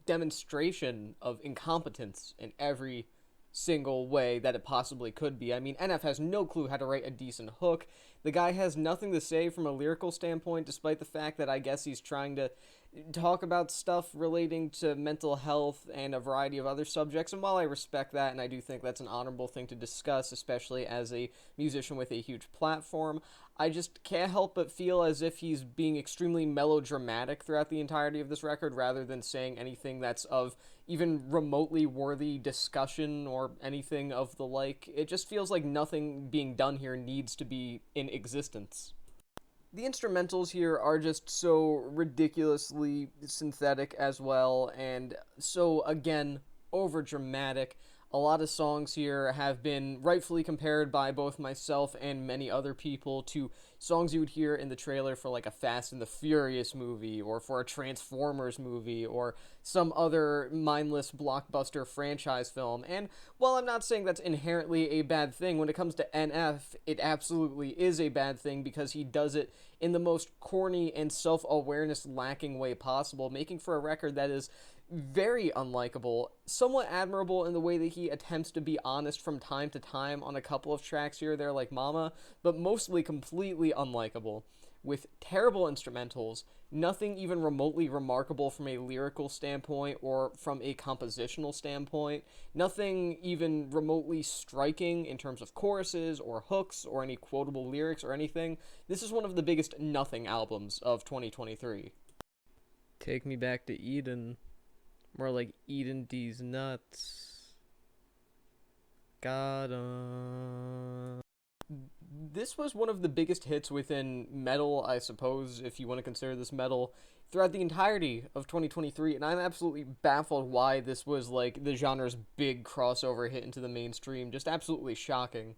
demonstration of incompetence in every single way that it possibly could be. I mean, NF has no clue how to write a decent hook. The guy has nothing to say from a lyrical standpoint, despite the fact that I guess he's trying to talk about stuff relating to mental health and a variety of other subjects. And while I respect that, and I do think that's an honorable thing to discuss, especially as a musician with a huge platform, I just can't help but feel as if he's being extremely melodramatic throughout the entirety of this record, rather than saying anything that's of even remotely worthy discussion or anything of the like. It just feels like nothing being done here needs to be in existence. The instrumentals here are just so ridiculously synthetic as well, and so, again, over-dramatic. A lot of songs here have been rightfully compared by both myself and many other people to songs you would hear in the trailer for like a Fast and the Furious movie, or for a Transformers movie, or some other mindless blockbuster franchise film. And while I'm not saying that's inherently a bad thing, when it comes to NF, it absolutely is a bad thing, because he does it in the most corny and self-awareness lacking way possible, making for a record that is very unlikable, somewhat admirable in the way that he attempts to be honest from time to time on a couple of tracks here or there like Mama, but mostly completely unlikable, with terrible instrumentals, nothing even remotely remarkable from a lyrical standpoint or from a compositional standpoint, nothing even remotely striking in terms of choruses or hooks or any quotable lyrics or anything. This is one of the biggest nothing albums of 2023. Take me back to Eden. More like eating these nuts. Got 'em. This was one of the biggest hits within metal, I suppose, if you want to consider this metal, throughout the entirety of 2023, and I'm absolutely baffled why this was like the genre's big crossover hit into the mainstream. Just absolutely shocking.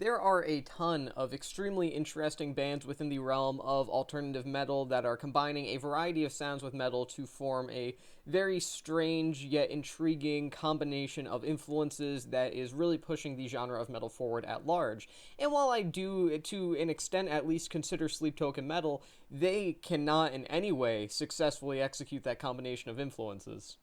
There are a ton of extremely interesting bands within the realm of alternative metal that are combining a variety of sounds with metal to form a very strange yet intriguing combination of influences that is really pushing the genre of metal forward at large. And while I do, to an extent at least, consider Sleep Token metal, they cannot in any way successfully execute that combination of influences.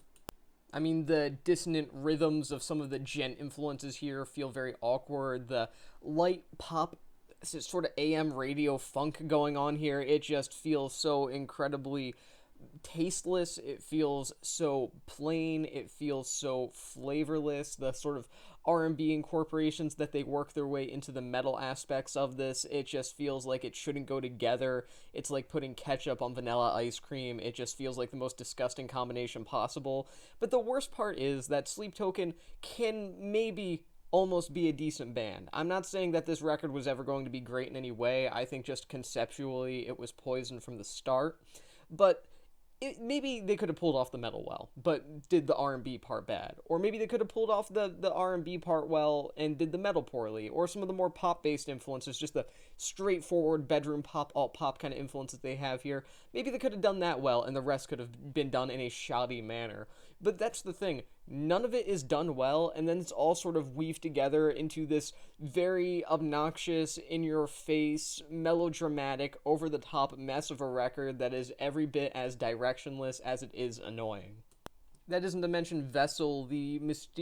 I mean, the dissonant rhythms of some of the gent influences here feel very awkward. The light pop, sort of AM radio funk going on here, it just feels so incredibly tasteless. It feels so plain. It feels so flavorless. The sort of R&B incorporations that they work their way into the metal aspects of this, it just feels like it shouldn't go together. It's like putting ketchup on vanilla ice cream. It just feels like the most disgusting combination possible. But the worst part is that Sleep Token can maybe almost be a decent band. I'm not saying that this record was ever going to be great in any way. I think just conceptually it was poisoned from the start. But maybe they could have pulled off the metal well, but did the R&B part bad. Or maybe they could have pulled off the R&B part well and did the metal poorly. Or some of the more pop-based influences, just the straightforward bedroom pop, alt-pop kind of influences they have here. Maybe they could have done that well, and the rest could have been done in a shoddy manner. But that's the thing. None of it is done well, and then it's all sort of weaved together into this very obnoxious, in-your-face, melodramatic, over-the-top mess of a record that is every bit as directionless as it is annoying. That isn't to mention Vessel, the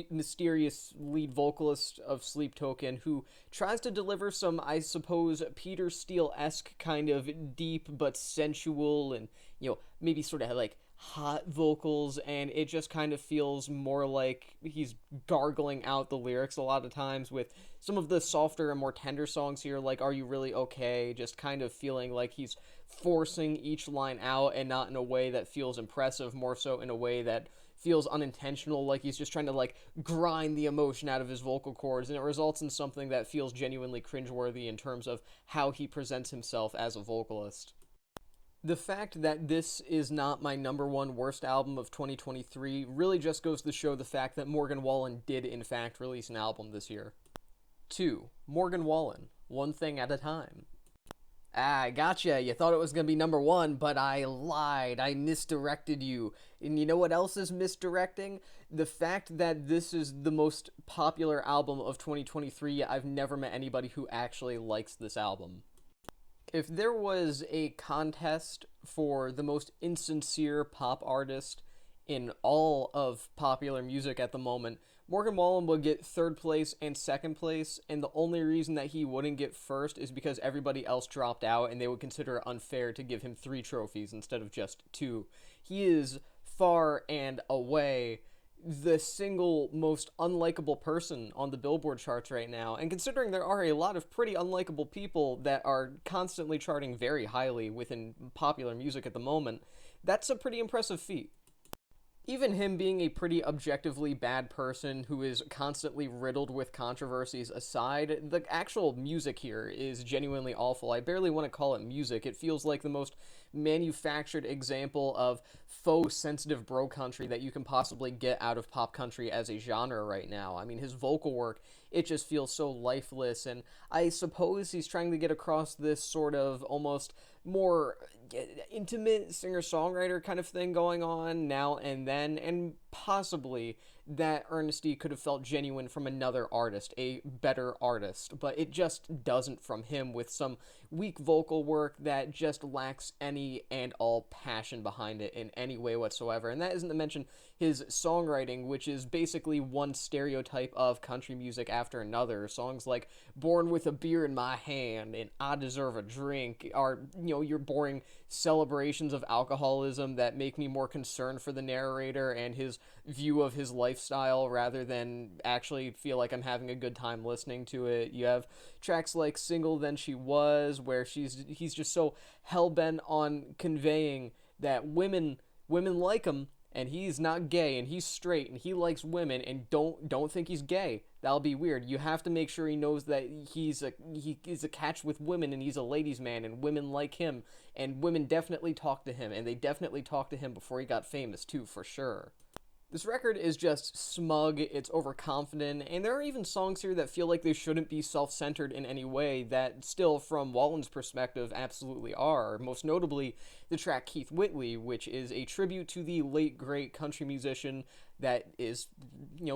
mysterious lead vocalist of Sleep Token, who tries to deliver some, I suppose, Peter Steele-esque kind of deep but sensual and, maybe sort of like hot vocals, and it just kind of feels more like he's gargling out the lyrics a lot of times, with some of the softer and more tender songs here, like Are You Really Okay, just kind of feeling like he's forcing each line out, and not in a way that feels impressive, more so in a way that feels unintentional, like he's just trying to like grind the emotion out of his vocal cords, and it results in something that feels genuinely cringeworthy in terms of how he presents himself as a vocalist. The fact that this is not my number one worst album of 2023 really just goes to show the fact that Morgan Wallen did in fact release an album this year. 2. Morgan Wallen, One Thing at a Time. Ah, gotcha, you thought it was going to be number one, but I lied, I misdirected you. And you know what else is misdirecting? The fact that this is the most popular album of 2023, I've never met anybody who actually likes this album. If there was a contest for the most insincere pop artist in all of popular music at the moment, Morgan Wallen would get third place and second place, and the only reason that he wouldn't get first is because everybody else dropped out, and they would consider it unfair to give him 3 trophies instead of just 2. He is far and away the single most unlikable person on the Billboard charts right now, and considering there are a lot of pretty unlikable people that are constantly charting very highly within popular music at the moment, that's a pretty impressive feat. Even him being a pretty objectively bad person who is constantly riddled with controversies aside, the actual music here is genuinely awful. I barely want to call it music. It feels like the most manufactured example of faux sensitive bro country that you can possibly get out of pop country as a genre right now. I mean, his vocal work, it just feels so lifeless, and I suppose he's trying to get across this sort of almost more intimate singer-songwriter kind of thing going on now and then, and possibly that earnesty could have felt genuine from another artist, a better artist, but it just doesn't from him, with some weak vocal work that just lacks any and all passion behind it in any way whatsoever. And that isn't to mention his songwriting, which is basically one stereotype of country music after another. Songs like Born with a Beer in My Hand and I Deserve a Drink are, your boring celebrations of alcoholism that make me more concerned for the narrator and his view of his lifestyle rather than actually feel like I'm having a good time listening to it. You have tracks like Single Than She Was, where he's just so hell-bent on conveying that women like him, and he's not gay, and he's straight, and he likes women, and don't think he's gay. That'll be weird. You have to make sure he knows that he is a catch with women, and he's a ladies' man, and women like him, and women definitely talk to him, and they definitely talked to him before he got famous too, for sure. This record is just smug, it's overconfident, and there are even songs here that feel like they shouldn't be self-centered in any way that still, from Wallen's perspective, absolutely are. Most notably, the track Keith Whitley, which is a tribute to the late, great country musician that is,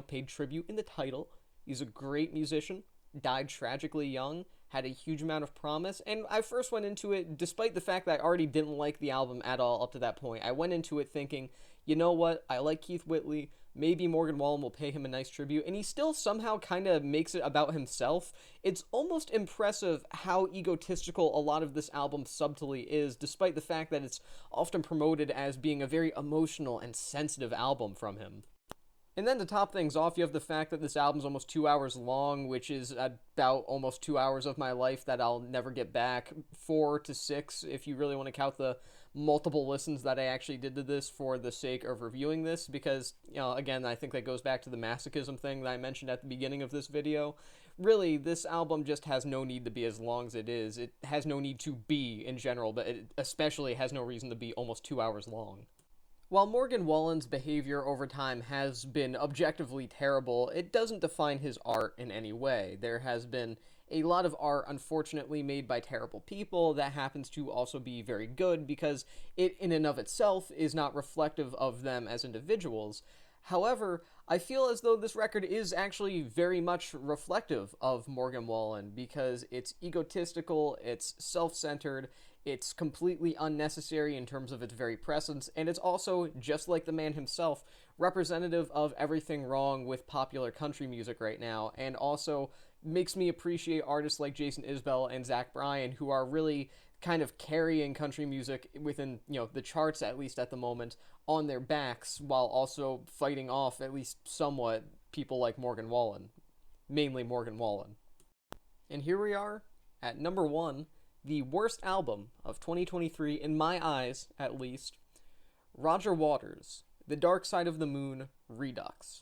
paid tribute in the title. He's a great musician, died tragically young, had a huge amount of promise, and I first went into it, despite the fact that I already didn't like the album at all up to that point, I went into it thinking, you know what, I like Keith Whitley, maybe Morgan Wallen will pay him a nice tribute, and he still somehow kind of makes it about himself. It's almost impressive how egotistical a lot of this album subtly is, despite the fact that it's often promoted as being a very emotional and sensitive album from him. And then to top things off, you have the fact that this album's almost 2 hours long, which is about almost 2 hours of my life that I'll never get back. 4 to 6, if you really want to count the multiple listens that I actually did to this for the sake of reviewing this, because, again, I think that goes back to the masochism thing that I mentioned at the beginning of this video. Really, this album just has no need to be as long as it is. It has no need to be in general, but it especially has no reason to be almost 2 hours long. While Morgan Wallen's behavior over time has been objectively terrible, it doesn't define his art in any way. There has been a lot of art, unfortunately, made by terrible people that happens to also be very good because it, in and of itself, is not reflective of them as individuals. However, I feel as though this record is actually very much reflective of Morgan Wallen because it's egotistical, it's self-centered, it's completely unnecessary in terms of its very presence, and it's also, just like the man himself, representative of everything wrong with popular country music right now, and also makes me appreciate artists like Jason Isbell and Zach Bryan, who are really kind of carrying country music within, the charts, at least at the moment, on their backs, while also fighting off, at least somewhat, people like Morgan Wallen. Mainly Morgan Wallen. And here we are, at number 1, the worst album of 2023, in my eyes, at least, Roger Waters, The Dark Side of the Moon, Redux.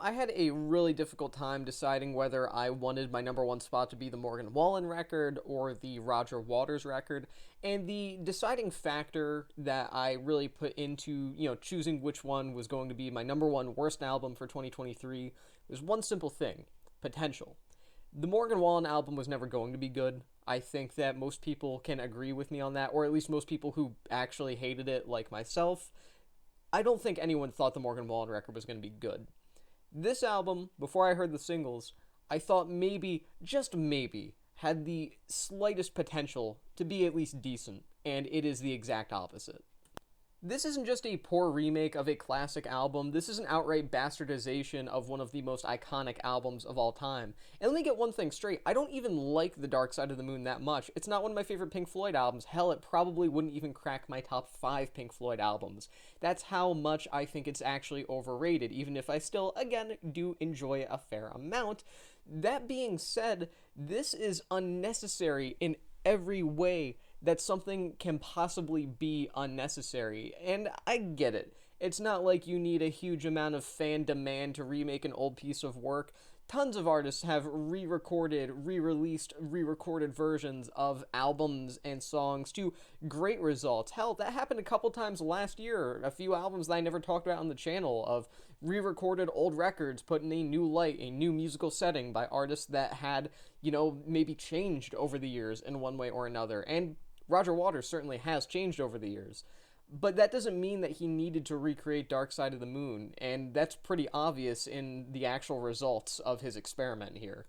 I had a really difficult time deciding whether I wanted my number 1 spot to be the Morgan Wallen record or the Roger Waters record, and the deciding factor that I really put into, choosing which one was going to be my number 1 worst album for 2023 was one simple thing: potential. The Morgan Wallen album was never going to be good. I think that most people can agree with me on that, or at least most people who actually hated it, like myself. I don't think anyone thought the Morgan Wallen record was going to be good. This album, before I heard the singles, I thought maybe, just maybe, had the slightest potential to be at least decent, and it is the exact opposite. This isn't just a poor remake of a classic album, this is an outright bastardization of one of the most iconic albums of all time. And let me get one thing straight, I don't even like The Dark Side of the Moon that much. It's not one of my favorite Pink Floyd albums. Hell, it probably wouldn't even crack my top 5 Pink Floyd albums. That's how much I think it's actually overrated, even if I still, again, do enjoy it a fair amount. That being said, this is unnecessary in every way that something can possibly be unnecessary, and I get it. It's not like you need a huge amount of fan demand to remake an old piece of work. Tons of artists have re-recorded, re-released, re-recorded versions of albums and songs to great results. Hell, that happened a couple times last year. A few albums that I never talked about on the channel of re-recorded old records put in a new light, a new musical setting by artists that had, maybe changed over the years in one way or another. And Roger Waters certainly has changed over the years. But that doesn't mean that he needed to recreate Dark Side of the Moon, and that's pretty obvious in the actual results of his experiment here.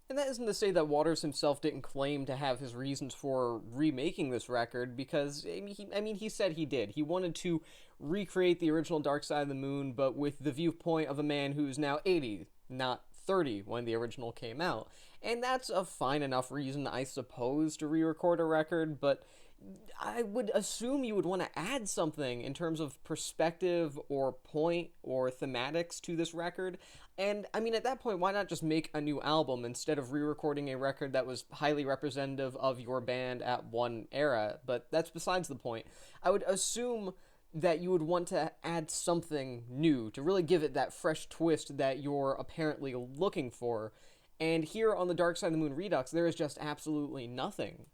And that isn't to say that Waters himself didn't claim to have his reasons for remaking this record, because, he said he did. He wanted to recreate the original Dark Side of the Moon, but with the viewpoint of a man who's now 80, not 30 when the original came out. And that's a fine enough reason, I suppose, to re-record a record, but I would assume you would want to add something in terms of perspective or point or thematics to this record. And, at that point, why not just make a new album instead of re-recording a record that was highly representative of your band at one era? But that's besides the point. I would assume that you would want to add something new to really give it that fresh twist that you're apparently looking for. And here on the Dark Side of the Moon Redux, there is just absolutely nothing.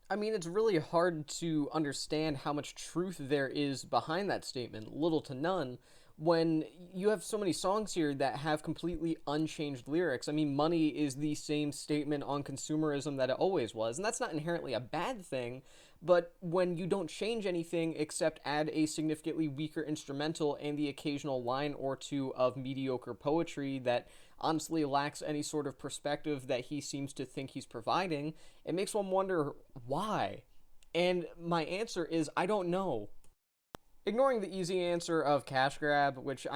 I mean, it's really hard to understand how much truth there is behind that statement, little to none, when you have so many songs here that have completely unchanged lyrics. I mean, money is the same statement on consumerism that it always was, and that's not inherently a bad thing, but when you don't change anything except add a significantly weaker instrumental and the occasional line or two of mediocre poetry that honestly lacks any sort of perspective that he seems to think he's providing, it makes one wonder why. And my answer is I don't know. Ignoring the easy answer of cash grab, which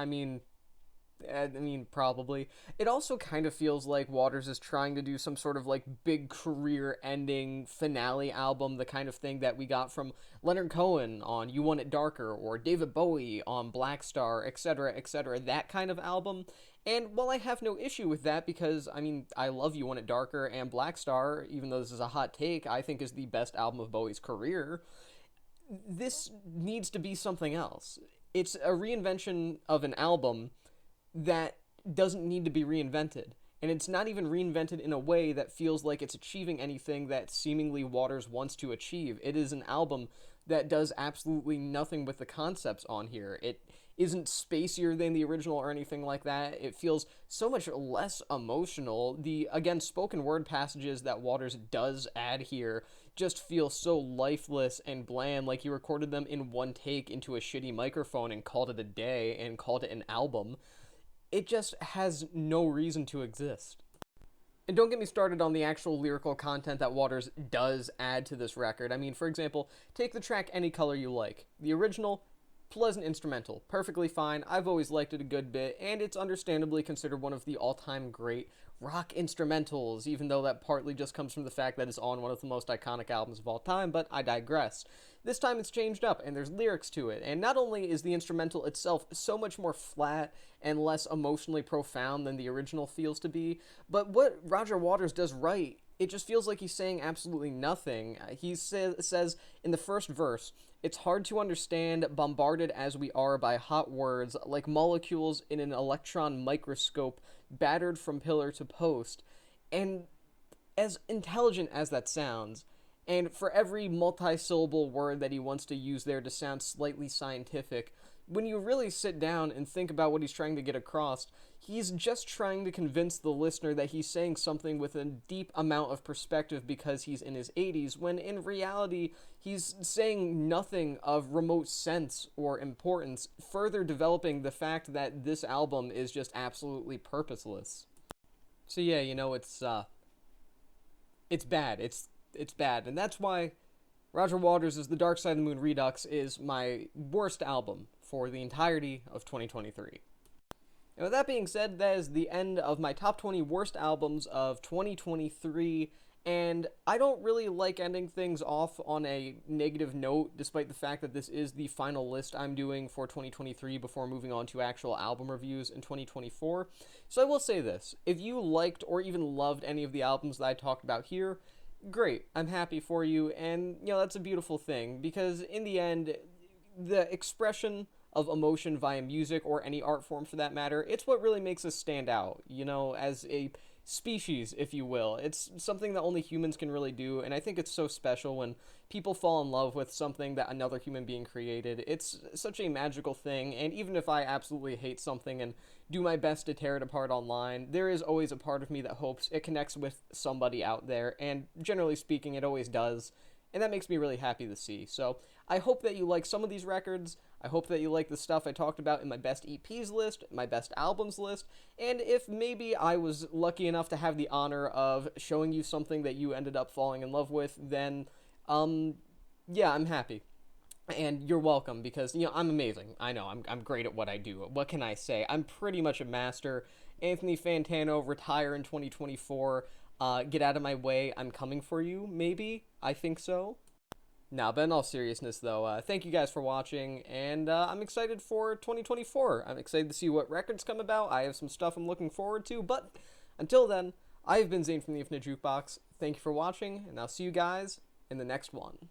probably. It also kind of feels like Waters is trying to do some sort of like big career ending finale album, the kind of thing that we got from Leonard Cohen on You Want It Darker or David Bowie on Black Star, etc., etc., that kind of album. And while I have no issue with that because, I love You Want It Darker and Black Star, even though this is a hot take, I think is the best album of Bowie's career, this needs to be something else. It's a reinvention of an album that doesn't need to be reinvented. And it's not even reinvented in a way that feels like it's achieving anything that seemingly Waters wants to achieve. It is an album that does absolutely nothing with the concepts on here. It isn't spacier than the original or anything like that. It feels so much less emotional. The, again, spoken word passages that Waters does add here just feel so lifeless and bland, like he recorded them in one take into a shitty microphone and called it a day and called it an album. It just has no reason to exist. And don't get me started on the actual lyrical content that Waters does add to this record. I mean, for example, take the track Any Color You Like. The original, pleasant instrumental, perfectly fine. I've always liked it a good bit, and it's understandably considered one of the all-time great rock instrumentals, even though that partly just comes from the fact that it's on one of the most iconic albums of all time, but I digress. This time it's changed up, and there's lyrics to it, and not only is the instrumental itself so much more flat and less emotionally profound than the original feels to be, but what Roger Waters does right, it just feels like he's saying absolutely nothing. He says in the first verse, "It's hard to understand, bombarded as we are by hot words, like molecules in an electron microscope, battered from pillar to post." And as intelligent as that sounds, and for every multi-syllable word that he wants to use there to sound slightly scientific, when you really sit down and think about what he's trying to get across, he's just trying to convince the listener that he's saying something with a deep amount of perspective because he's in his 80s, when in reality, he's saying nothing of remote sense or importance, further developing the fact that this album is just absolutely purposeless. So yeah, it's bad. It's bad, and that's why Roger Waters' The Dark Side of the Moon Redux is my worst album for the entirety of 2023. And with that being said, that is the end of my top 20 worst albums of 2023, and I don't really like ending things off on a negative note, despite the fact that this is the final list I'm doing for 2023 before moving on to actual album reviews in 2024. So I will say this, if you liked or even loved any of the albums that I talked about here, great, I'm happy for you, and, that's a beautiful thing, because in the end, the expression of emotion via music, or any art form for that matter, it's what really makes us stand out, as a species, if you will. It's something that only humans can really do, and I think it's so special when people fall in love with something that another human being created. It's such a magical thing, and even if I absolutely hate something and do my best to tear it apart online, there is always a part of me that hopes it connects with somebody out there, and generally speaking, it always does, and that makes me really happy to see. So I hope that you like some of these records. I hope that you like the stuff I talked about in my best EPs list, my best albums list, and if maybe I was lucky enough to have the honor of showing you something that you ended up falling in love with, then, yeah, I'm happy. And you're welcome, because, I'm amazing. I know, I'm great at what I do. What can I say? I'm pretty much a master. Anthony Fantano, retire in 2024. Get out of my way. I'm coming for you, maybe? I think so. Now, but in all seriousness, though, thank you guys for watching, and I'm excited for 2024. I'm excited to see what records come about. I have some stuff I'm looking forward to, but until then, I've been Zane from the Infinite Jukebox. Thank you for watching, and I'll see you guys in the next one.